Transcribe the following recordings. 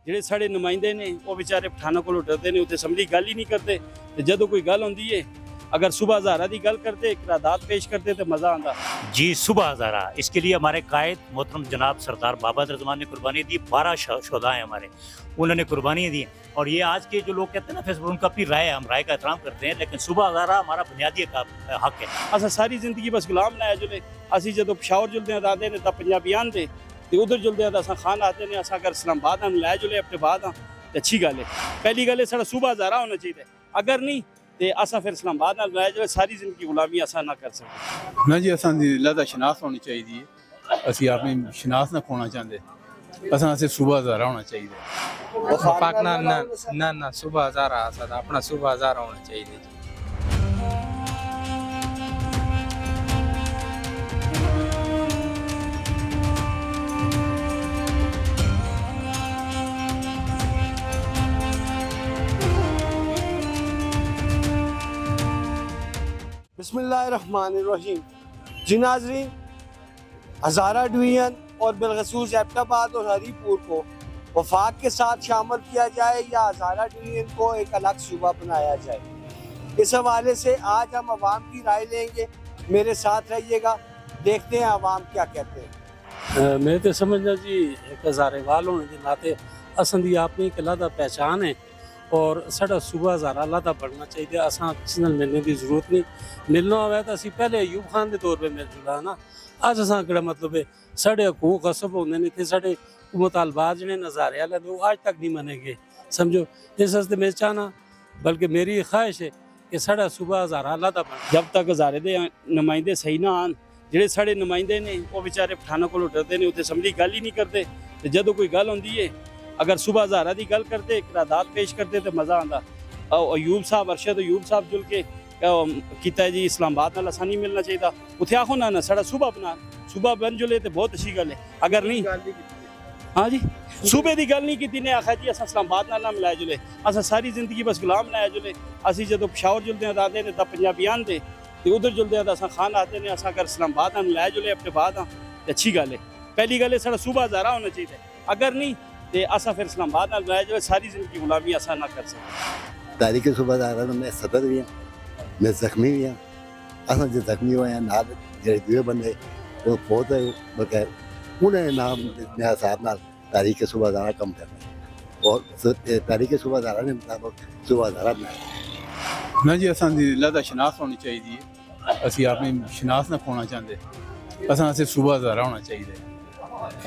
ਜਿਹੜੇ ਸਾਡੇ ਨੁਮਾਇੰਦੇ ਨੇ ਉਹ ਵਿਚਾਰੇ ਪਠਾਨਾਂ ਕੋਲੋਂ ਡਰਦੇ ਨੇ, ਉੱਥੇ ਅਸੈਂਬਲੀ ਗੱਲ ਹੀ ਨਹੀਂ ਕਰਦੇ। ਤੇ ਜਦੋਂ ਕੋਈ ਗੱਲ ਹੁੰਦੀ ਹੈ, अगर सुबह हज़ारा की गल करते, इकरादात पेश करते तो मज़ा आता। जी, सुबह हज़ारा, इसके लिए हमारे कायद मोहतरम जनाब सरदार बाबा रज़मान ने कुर्बानी दी। 12 शोधा हैं हमारे, उन्होंने कुर्बानियाँ दी। और ये आज के जो लोग कहते हैं ना फेसबुक, उनका अपनी राय है, हम राय का एहतराम करते हैं, लेकिन सुबह हज़ारा हमारा बुनियादी हक है। असा सारी जिंदगी बस गुलाम लाया जुले। असी जो पिशावर जुलते हैं आते हैं तब पंजाबी आते, तो उधर जुलते हैं तो असा खान आते हैं। असा अगर इस्लामाबाद हम लाया जुले अपने बाद हाँ तो अच्छी गल है। पहली गल है साढ़ा सुबह हज़ारा होना चाहिए, अगर नहीं ਤੇ ਅਸਾਂ ਫਿਰ ਇਸਲਾਮਾਬਾਦ ਨਾਲ ਲਾਇਆ ਜਾਵੇ। ਸਾਰੀ ਜ਼ਿੰਦਗੀ ਗੁਲਾਮੀ ਅਸਾਂ ਨਾ ਕਰ ਸਕਦੇ ਨਾ ਜੀ। ਅਸਾਂ ਦੀ ਲਦਾ ਸ਼ਨਾਸ ਹੋਣੀ ਚਾਹੀਦੀ ਹੈ, ਅਸੀਂ ਆਪਣੀ ਸ਼ਨਾਸ ਨਾ ਖੋਣਾ ਚਾਹੁੰਦੇ। ਅਸੀਂ ਸੁਬਹ ਹਜ਼ਾਰਾ ਹੋਣਾ ਚਾਹੀਦਾ। ਵਫਾਕ ਨਾ ਸੁਬਹ ਹਜ਼ਾਰਾ ਸਾਡਾ ਆਪਣਾ ਸੁਬਹ ਹਜ਼ਾਰਾ ਹੋਣਾ ਚਾਹੀਦਾ ਜੀ। बिस्मिल्लाहिर्रहमानिर्रहीम। जी नाज़रीन, हज़ारा डिवीज़न और बिलखसूस एबटाबाद और हरीपुर को वफाक के साथ शामिल किया जाए या हज़ारा डिवीज़न को एक अलग सूबा बनाया जाए, इस हवाले से आज हम आवाम की राय लेंगे। मेरे साथ रहिएगा, देखते हैं आवाम क्या कहते हैं। मैं तो समझना जी एक हज़ारेवाल होने के नाते असां दी अपनी एक अलग पहचान है और साढ़ा सूबा हज़ारा अलग बनना चाहिए। असां किसी नाल मिलने की जरूरत नहीं, मिलना होवे तो असी पहले अयूब खान के तौर पर मिल जुला ना। अज असां केड़ा मतलब है साढ़े हकूक गसब होंदे ने ते साढ़े मुतालबात जिहड़े नज़ारे वाले ने वो आज तक नहीं मने गए, समझो। इस वास्ते मैं चाहना, बल्कि मेरी ख्वाहिश है कि साढ़ा सूबा हज़ारा अलग बन। जब तक हज़ारे दे नुमाइंदे सही ना आन, ਜਿਹੜੇ ਸਾਡੇ ਨੁਮਾਇੰਦੇ ਨੇ ਉਹ ਵਿਚਾਰੇ ਪਠਾਨਾਂ ਕੋਲੋਂ ਡਰਦੇ ਨੇ, ਉੱਥੇ ਅਸੈਂਬਲੀ ਗੱਲ ਹੀ ਨਹੀਂ ਕਰਦੇ। ਤੇ ਜਦੋਂ ਕੋਈ ਗੱਲ ਹੁੰਦੀ ਹੈ, अगर सुबह हज़ारा की गल करते, इकरादात पेश करते तो मज़ा आता। अयूब साहब, अरशद अयूब साहब जुल के किया जी इस्लामाबाद नाल असां नहीं मिलना चाहिए, उत्थे आखो ना साढ़ा सूबा बना, सूबा बन जुले तो बहुत अच्छी गल है। अगर नहीं, हाँ जी, सूबे की गल नहीं की ने आखा जी असां इस्लामाबाद नाल ना मिलाया जुले। असां सारी जिंदगी बस गुलाम लाया जुले। असी जो पिशावर जुलते हैं आते हैं तब पंजाबी आते, तो उधर जुलते हैं तो असां खान आते हैं। असां अगर इस्लामाबाद नाल मिलाया जुले अपने बाद हाँ तो अच्छी गल है। पहली गल है साढ़ा सूबा हज़ारा होना चाहिए, अगर नहीं तो असा फिर इस्लामाबाद नाल लाया जाए। सारी जिंदगी गुलामी असा ना कर सकते। तारीख सुबह हज़ारा में सदर भी हैं, मैं जख्मी भी हाँ। असां जो जख्मी हुए हैं नाल जो दूए बंदे वो बहुत बगैर उन्हें नाम नया साहब नाल तारीख सुबह हज़ारा कम करना और तारीख सुबह हज़ारा ने मुताबिक सुबह हज़ारा बनाया। ਨਾ ਜੀ। ਅਸਾਂ ਦੀ ਲਦਾ ਸ਼ਨਾਸ ਹੋਣੀ ਚਾਹੀਦੀ ਹੈ, ਅਸੀਂ ਆਪਣੀ ਸ਼ਨਾਸ ਨਾ ਖੋਣਾ ਚਾਹੁੰਦੇ। ਅਸੀਂ ਸੁਬਹ ਹਜ਼ਾਰਾ ਹੋਣਾ ਚਾਹੀਦਾ।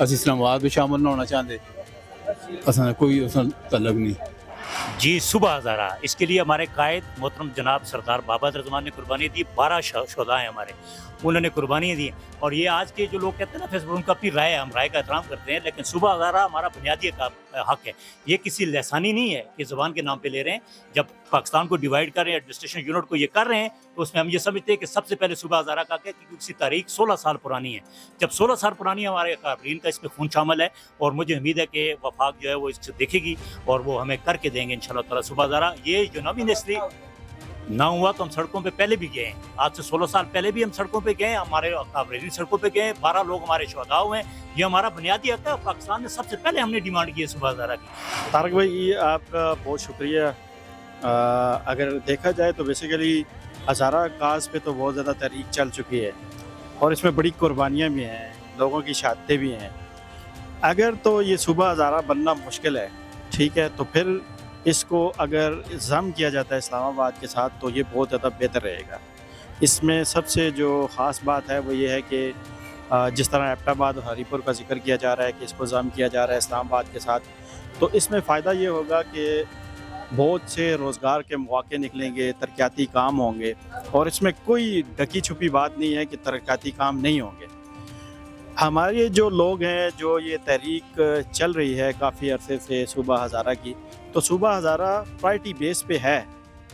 ਅਸੀਂ ਇਸਲਾਮਾਬਾਦ ਵਿੱਚ ਸ਼ਾਮਲ ਨਾ ਹੋਣਾ ਚਾਹੁੰਦੇ। असा कोई तलब नहीं। जी, सुबह हज़ारा, इसके लिए हमारे कायद मोहतरम जनाब सरदार बाबा रज़मान ने कुर्बानी दी। 12 शोधा हैं हमारे, उन्होंने कुर्बानियाँ दी। और ये आज के जो लोग कहते हैं ना फेसबुक, उनका अपनी राय है, हम राय का एहतराम करते हैं, लेकिन सुबह हज़ारा हमारा बुनियादी हक है। ये किसी लसानी नहीं है कि ज़बान के नाम पे ले रहे हैं। जब पाकिस्तान को डिवाइड कर रहे हैं, एडमिनिस्ट्रेशन यूनिट को ये कर रहे हैं, तो उसमें हम ये समझते हैं कि सबसे पहले सुबह हज़ारा का क्या, क्योंकि उसकी तारीख 16 साल पुरानी है। जब 16 साल पुरानी हमारे काबरीन का इसमें खून शामिल है, और मुझे उम्मीद है कि वफाक जो है वो इससे देखेगी और वो हमें करके देंगे इंशाल्लाह ताला सुबह हज़ारा। ये जो नॉमिनेसली ना हुआ तो हम सड़कों पे पहले भी गए हैं, आज से 16 साल पहले भी हम सड़कों पे गए, हमारे काबरीन सड़कों पे गए, 12 लोग हमारे शोधा हुए हैं। ये हमारा बुनियादी हक है। पाकिस्तान में सबसे पहले हमने डिमांड की है सुबह हज़ारा की। तारक भाई, ये आपका बहुत शुक्रिया। अगर देखा जाए तो बेसिकली हज़ारा काज पे तो बहुत ज़्यादा तहरीक चल चुकी है और इसमें बड़ी कुर्बानियाँ भी हैं, लोगों की शहादतें भी हैं। अगर तो ये सुबह हज़ारा बनना मुश्किल है, ठीक है, तो फिर इसको अगर ज़म किया जाता है इस्लामाबाद के साथ तो ये बहुत ज़्यादा बेहतर रहेगा। इसमें सबसे जो ख़ास बात है वो ये है कि जिस तरह एबटाबाद और हरीपुर का जिक्र किया जा रहा है कि इसको ज़म किया जा रहा है इस्लामाबाद के साथ, तो इसमें फ़ायदा ये होगा कि बहुत से रोज़गार के मौके निकलेंगे, तरक्याती काम होंगे। और इसमें कोई ढकी छुपी बात नहीं है कि तरक्याती काम नहीं होंगे। हमारे जो लोग हैं, जो ये तहरीक चल रही है काफ़ी अरसे से सुबह हज़ारा की, तो सुबह हज़ारा प्रायोरिटी बेस पे है,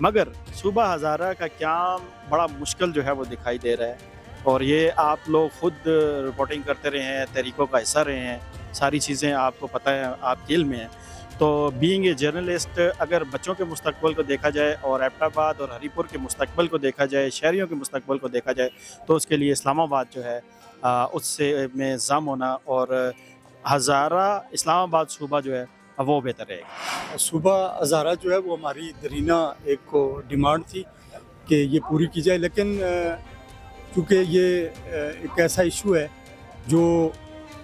मगर सुबह हज़ारा का क्याम बड़ा मुश्किल जो है वो दिखाई दे रहा है। और ये आप लोग ख़ुद रिपोर्टिंग करते रहे हैं, तहरीकों का हिस्सा रहे हैं, सारी चीज़ें आपको पता है, आपके इल्म में है। तो बीइंग ए जर्नलिस्ट, अगर बच्चों के मुस्तकबिल को देखा जाए और एबटाबाद और हरीपुर के मुस्तकबिल को देखा जाए, शहरियों के मुस्तकबिल को देखा जाए, तो उसके लिए इस्लामाबाद जो है उससे में ज़म होना और हज़ारा इस्लामाबाद सूबा जो है वो बेहतर रहेगा। صوبہ ہزارہ جو ہے وہ ہماری درینہ ایک ڈیمانڈ تھی کہ یہ پوری کی جائے، لیکن چونکہ یہ ایک ایسا ایشو ہے جو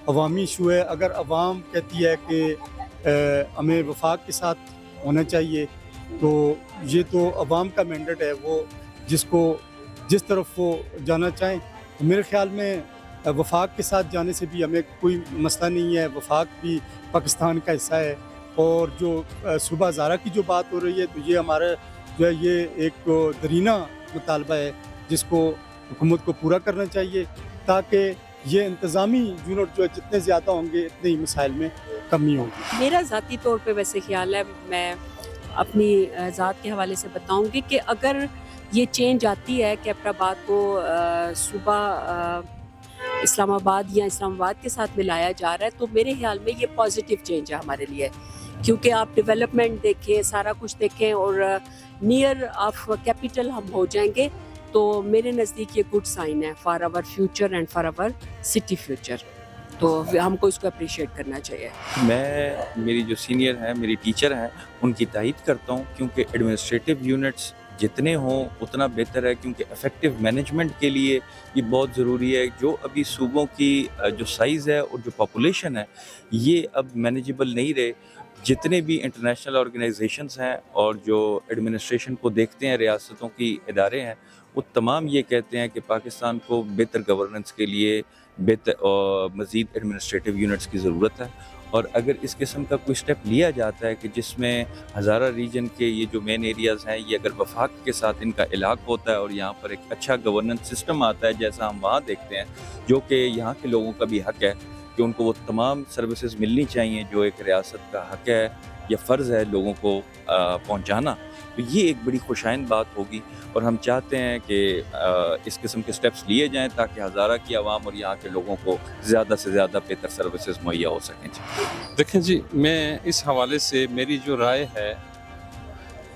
عوامی ایشو ہے. اگر عوام کہتی ہے کہ ہمیں وفاق کے ساتھ ہونا چاہیے تو یہ تو عوام کا مینڈیٹ ہے، وہ جس طرف وہ جانا چاہیں. میرے خیال میں وفاق کے ساتھ جانے سے بھی ہمیں کوئی مسئلہ نہیں ہے. وفاق بھی پاکستان کا حصہ ہے. اور جو صوبہ ہزارہ کی جو بات ہو رہی ہے تو یہ ہمارا جو ہے یہ ایک درینہ مطالبہ ہے جس کو حکومت کو پورا کرنا چاہیے تاکہ یہ انتظامی یونٹ جو ہے جتنے زیادہ ہوں گے اتنے ہی مسائل میں کمی ہوگی. میرا ذاتی طور پہ ویسے خیال ہے، میں اپنی ذات کے حوالے سے بتاؤں گی کہ اگر یہ چینج آتی ہے کہ کیپٹا آباد کو صوبہ اسلام آباد یا اسلام آباد کے ساتھ ملایا جا رہا ہے تو میرے خیال میں یہ پازیٹیو چینج ہے ہمارے لیے، کیونکہ آپ ڈیولپمنٹ دیکھیں، سارا کچھ دیکھیں اور نیئر آف کیپٹل ہم ہو جائیں گے تو میرے نزدیک یہ گڈ سائن ہے for our future and for our city future. تو ہم کو اس کو اپریشیٹ کرنا چاہیے. میں میری جو سینئر ہیں، میری ٹیچر ہیں، ان کی تائید کرتا ہوں کیونکہ ایڈمنسٹریٹو یونٹس جتنے ہوں اتنا بہتر ہے، کیونکہ افیکٹو مینجمنٹ کے لیے یہ بہت ضروری ہے. جو ابھی صوبوں کی جو سائز ہے اور جو پاپولیشن ہے یہ اب مینیجیبل نہیں رہے. جتنے بھی انٹرنیشنل آرگنائزیشنز ہیں اور جو ایڈمنسٹریشن کو دیکھتے ہیں، ریاستوں کی ادارے ہیں، وہ تمام یہ کہتے ہیں کہ پاکستان کو بہتر گورننس کے لیے بہتر اور مزید ایڈمنسٹریٹو یونٹس کی ضرورت ہے. اور اگر اس قسم کا کوئی سٹیپ لیا جاتا ہے کہ جس میں ہزارہ ریجن کے یہ جو مین ایریاز ہیں یہ اگر وفاق کے ساتھ ان کا علاق ہوتا ہے اور یہاں پر ایک اچھا گورننس سسٹم آتا ہے جیسا ہم وہاں دیکھتے ہیں، جو کہ یہاں کے لوگوں کا بھی حق ہے کہ ان کو وہ تمام سروسز ملنی چاہیے جو ایک ریاست کا حق ہے یا فرض ہے لوگوں کو پہنچانا، تو یہ ایک بڑی خوشائند بات ہوگی. اور ہم چاہتے ہیں کہ اس قسم کے سٹیپس لیے جائیں تاکہ ہزارہ کی عوام اور یہاں کے لوگوں کو زیادہ سے زیادہ بہتر سروسز مہیا ہو سکیں. دیکھیں جی، میں اس حوالے سے میری جو رائے ہے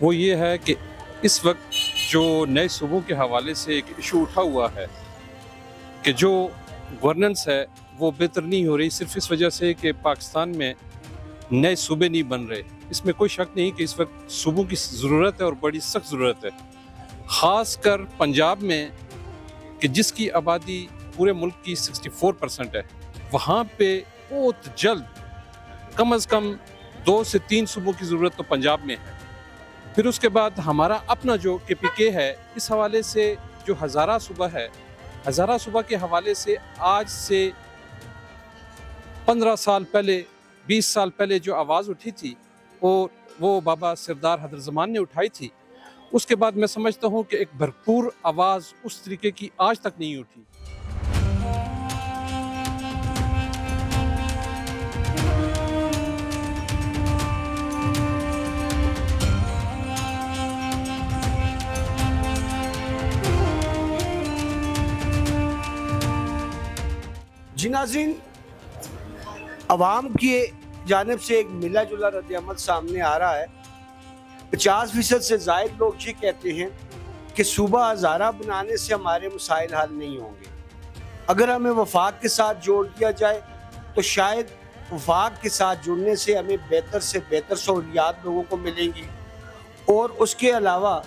وہ یہ ہے کہ اس وقت جو نئے صوبوں کے حوالے سے ایک ایشو اٹھا ہوا ہے کہ جو گورننس ہے وہ بہتر نہیں ہو رہی، صرف اس وجہ سے کہ پاکستان میں نئے صوبے نہیں بن رہے. اس میں کوئی شک نہیں کہ اس وقت صوبوں کی ضرورت ہے اور بڑی سخت ضرورت ہے، خاص کر پنجاب میں کہ جس کی آبادی پورے ملک کی 64% ہے. وہاں پہ بہت جلد کم از کم 2 سے 3 صوبوں کی ضرورت تو پنجاب میں ہے. پھر اس کے بعد ہمارا اپنا جو KPK ہے، اس حوالے سے جو ہزارہ صوبہ ہے، ہزارہ صوبہ کے حوالے سے آج سے 15 سال پہلے 20 سال پہلے جو آواز اٹھی تھی وہ بابا سردار حیدر زمان نے اٹھائی تھی. اس کے بعد میں سمجھتا ہوں کہ ایک بھرپور آواز اس طریقے کی آج تک نہیں اٹھی. جی ناظرین، عوام کی جانب سے ایک ملا جلا رد عمل سامنے آ رہا ہے. 50% سے زائد لوگ یہ کہتے ہیں کہ صوبہ ہزارہ بنانے سے ہمارے مسائل حل نہیں ہوں گے. اگر ہمیں وفاق کے ساتھ جوڑ دیا جائے تو شاید وفاق کے ساتھ جڑنے سے ہمیں بہتر سے بہتر سہولیات لوگوں کو ملیں گی اور اس کے علاوہ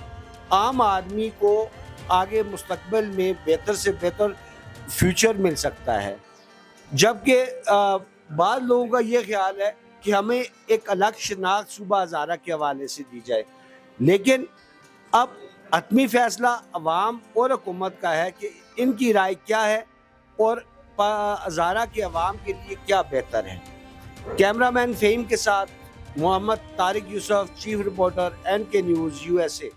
عام آدمی کو آگے مستقبل میں بہتر سے بہتر فیوچر مل سکتا ہے. جبکہ بعض لوگوں کا یہ خیال ہے کہ ہمیں ایک الگ شناخت صوبہ ہزارہ کے حوالے سے دی جائے، لیکن اب حتمی فیصلہ عوام اور حکومت کا ہے کہ ان کی رائے کیا ہے اور ہزارہ کے عوام کے لیے کیا بہتر ہے. کیمرہ مین فہیم کے ساتھ Muhammad Tariq Yousuf, chief reporter NK news USA.